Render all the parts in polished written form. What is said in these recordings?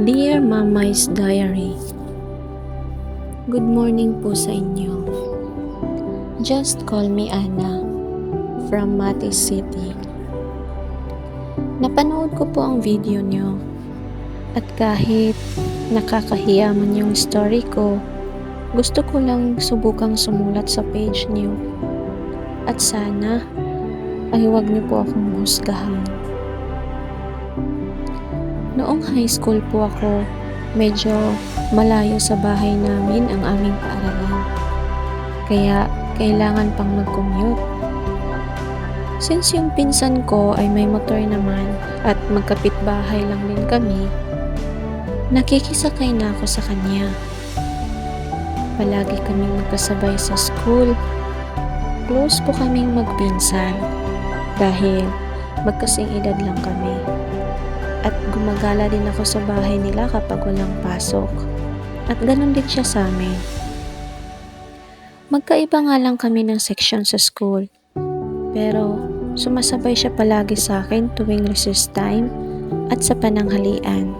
Dear Mama's Diary, good morning po sa inyo. Just call me Anna from Mati City. Napanood ko po ang video nyo at kahit nakakahiya man yung story ko, gusto ko lang subukang sumulat sa page nyo at sana ay huwag niyo po akong husgahan. Noong high school po ako, medyo malayo sa bahay namin ang aming paaralan. Kaya kailangan pang mag-commute. Since yung pinsan ko ay may motor naman at magkapit-bahay lang din kami, nakikisakay na ako sa kanya. Palagi kaming magkasabay sa school. Close po kaming magpinsan dahil magkasing edad lang kami. At gumagala din ako sa bahay nila kapag walang pasok. At ganun din siya sa amin. Magkaiba nga lang kami ng section sa school. Pero sumasabay siya palagi sa akin tuwing recess time at sa pananghalian.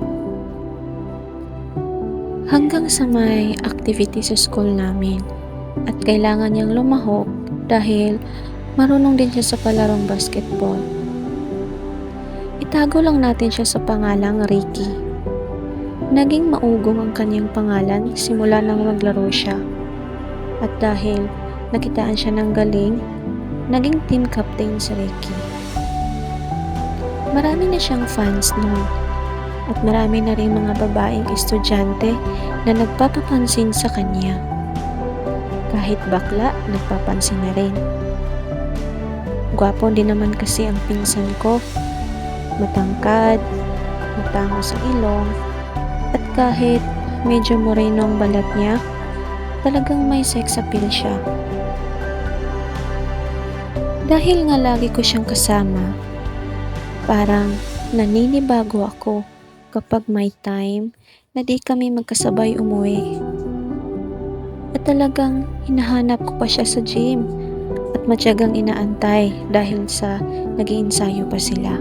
Hanggang sa may activity sa school namin at kailangan niyang lumahok dahil marunong din siya sa palarong basketball. Itago lang natin siya sa pangalang Ricky. Naging maugong ang kanyang pangalan simula nang maglaro siya. At dahil nakitaan siya ng galing, naging team captain si Ricky. Marami na siyang fans noon. At marami na rin mga babaeng estudyante na nagpapapansin sa kanya. Kahit bakla, nagpapansin na rin. Gwapo din naman kasi ang pinsan ko. Matangkad, matango sa ilong, at kahit medyo moreno ang balat niya, talagang may sex appeal siya. Dahil nga lagi ko siyang kasama, parang naninibago ako kapag may time na di kami magkasabay umuwi. At talagang hinahanap ko pa siya sa gym at matyagang inaantay dahil sa nag-iinsayo pa sila.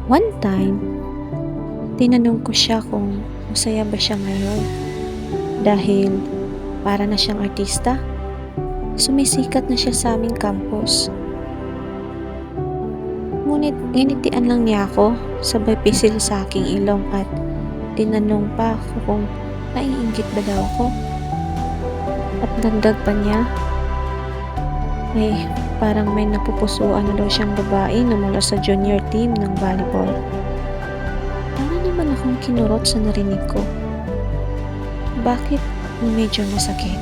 One time, tinanong ko siya kung masaya ba siya ngayon dahil para na siyang artista. Sumisikat na siya sa aming campus. Ngunit ginitian lang niya ako, sabay pisil sa aking ilong at tinanong pa ako kung naiinggit ba daw ako. At dagdag pa niya, parang may napupusuan na daw siyang babae na mula sa junior team ng volleyball. Para naman akong kinurot sa narinig ko. Bakit medyo masakit?